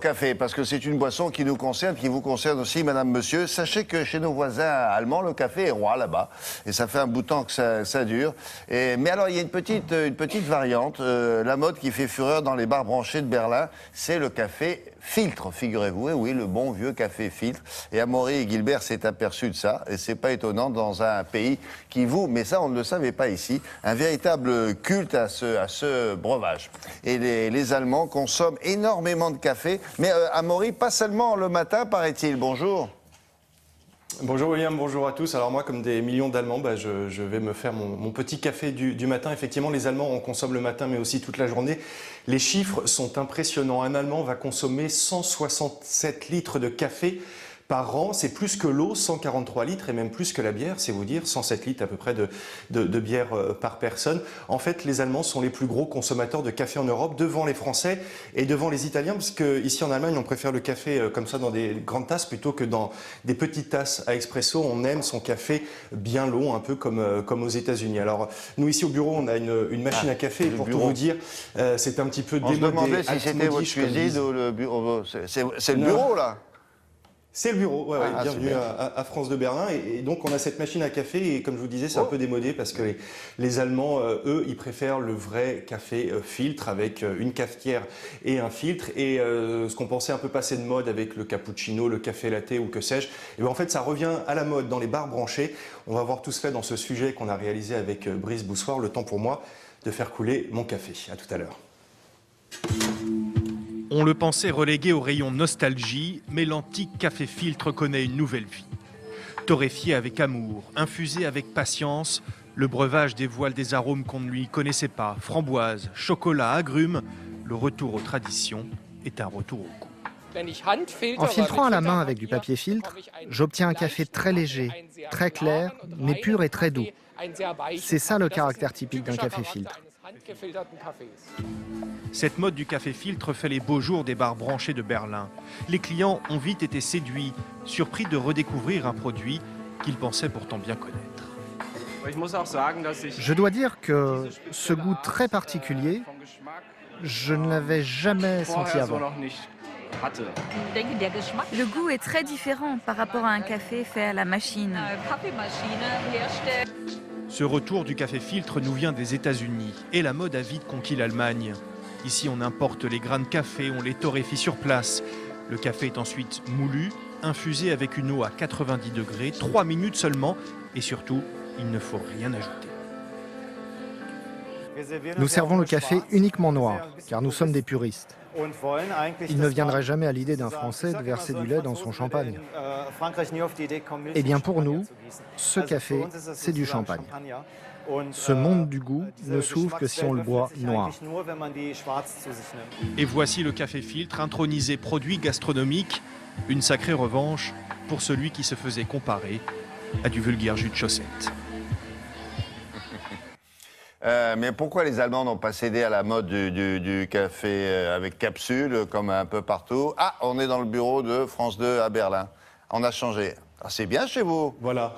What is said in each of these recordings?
Café, parce que c'est une boisson qui nous concerne, qui vous concerne aussi, madame, monsieur. Sachez que chez nos voisins allemands, le café est roi là-bas. Et ça fait un bout de temps que ça dure. Mais alors, il y a une petite variante. La mode qui fait fureur dans les bars branchés de Berlin, c'est le café filtre, figurez-vous. Et oui, le bon vieux café filtre. Et Amaury et Gilbert s'est aperçu de ça. Et c'est pas étonnant dans un pays qui voue, mais ça, on ne le savait pas ici, un véritable culte à ce breuvage. Et les Allemands consomment énormément de café. Mais Amaury, pas seulement le matin, paraît-il. Bonjour. Bonjour William, bonjour à tous. Alors moi, comme des millions d'Allemands, je vais me faire mon petit café du matin. Effectivement, les Allemands en consomment le matin, mais aussi toute la journée. Les chiffres sont impressionnants. Un Allemand va consommer 167 litres de café par an. C'est plus que l'eau, 143 litres, et même plus que la bière, c'est vous dire, 107 litres à peu près de bière par personne. En fait, les Allemands sont les plus gros consommateurs de café en Europe, devant les Français et devant les Italiens, parce qu'ici en Allemagne, on préfère le café comme ça dans des grandes tasses plutôt que dans des petites tasses à expresso. On aime son café bien long, un peu comme aux États-Unis. Alors, nous ici au bureau, on a une machine à café, et pour tout vous dire, c'est un petit peu démodé. On se demandait si c'était votre cuisine ou le bureau. C'est le bureau, là. C'est le bureau, ouais, bienvenue à France de Berlin. Et donc on a cette machine à café et comme je vous disais, c'est un peu démodé parce que les Allemands, eux, ils préfèrent le vrai café filtre avec une cafetière et un filtre. Et ce qu'on pensait un peu passer de mode avec le cappuccino, le café latte ou que sais-je, et bien en fait ça revient à la mode dans les bars branchés. On va voir tout cela dans ce sujet qu'on a réalisé avec Brice Boussoir. Le temps pour moi de faire couler mon café. À tout à l'heure. On le pensait relégué au rayon nostalgie, mais l'antique café filtre connaît une nouvelle vie. Torréfié avec amour, infusé avec patience, le breuvage dévoile des arômes qu'on ne lui connaissait pas. Framboise, chocolat, agrumes, le retour aux traditions est un retour au goût. En filtrant à la main avec du papier filtre, j'obtiens un café très léger, très clair, mais pur et très doux. C'est ça le caractère typique d'un café filtre. Cette mode du café filtre fait les beaux jours des bars branchés de Berlin. Les clients ont vite été séduits, surpris de redécouvrir un produit qu'ils pensaient pourtant bien connaître. Je dois dire que ce goût très particulier, je ne l'avais jamais senti avant. Le goût est très différent par rapport à un café fait à la machine. Ce retour du café filtre nous vient des États-Unis et la mode a vite conquis l'Allemagne. Ici, on importe les grains de café, on les torréfie sur place. Le café est ensuite moulu, infusé avec une eau à 90 degrés, 3 minutes seulement, et surtout, il ne faut rien ajouter. Nous servons le café uniquement noir, car nous sommes des puristes. Il ne viendrait jamais à l'idée d'un Français de verser du lait dans son champagne. Eh bien pour nous, ce café, c'est du champagne. Ce monde du goût ne s'ouvre que si on le boit noir. Et voici le café filtre, intronisé produit gastronomique. Une sacrée revanche pour celui qui se faisait comparer à du vulgaire jus de chaussette. Mais pourquoi les Allemands n'ont pas cédé à la mode du café avec capsule, comme un peu partout? Ah, on est dans le bureau de France 2 à Berlin. On a changé. Ah, c'est bien chez vous. Voilà.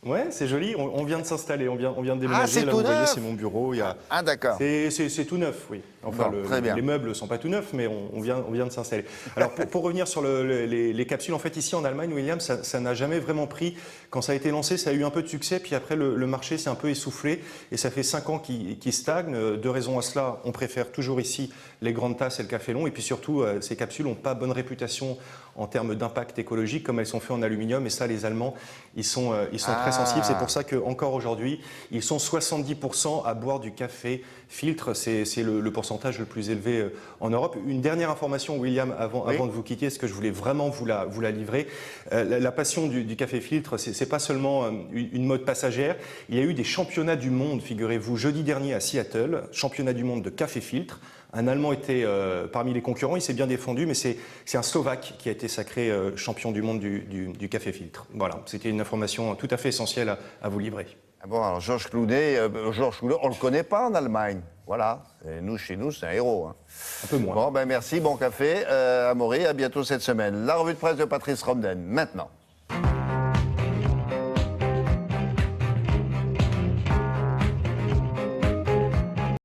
Ouais, c'est joli. On vient de s'installer, on vient de déménager. Ah, c'est là, tout vous neuf. voyez, c'est mon bureau. Ah, d'accord. C'est tout neuf, oui. Enfin, Bon, très bien. Les meubles ne sont pas tout neufs, mais on vient de s'installer. Alors, pour revenir sur les capsules, en fait, ici en Allemagne, William, ça n'a jamais vraiment pris. Quand ça a été lancé, ça a eu un peu de succès, puis après, le marché s'est un peu essoufflé, et ça fait 5 ans qu'il stagne. Deux raisons à cela. On préfère toujours ici les grandes tasses et le café long, et puis surtout, ces capsules n'ont pas bonne réputation en termes d'impact écologique, comme elles sont faites en aluminium, et ça, les Allemands, ils sont très sensibles. C'est pour ça qu'encore aujourd'hui, ils sont 70% à boire du café filtre. C'est le pourcentage le plus élevé en Europe. Une dernière information, William, avant de vous quitter, ce que je voulais vraiment vous la livrer. La passion du café filtre, c'est pas seulement une mode passagère. Il y a eu des championnats du monde, figurez-vous, jeudi dernier à Seattle, championnat du monde de café filtre. Un Allemand était parmi les concurrents, il s'est bien défendu, mais c'est un Slovaque qui a été sacré champion du monde du café filtre. Voilà, c'était une information tout à fait essentielle à vous livrer. Ah bon, alors Georges Clooney, on ne le connaît pas en Allemagne. Voilà, et nous, chez nous, c'est un héros. Hein. Un peu moins. Bon, ben merci, bon café. Amaury, à bientôt cette semaine. La revue de presse de Patrice Romden, maintenant.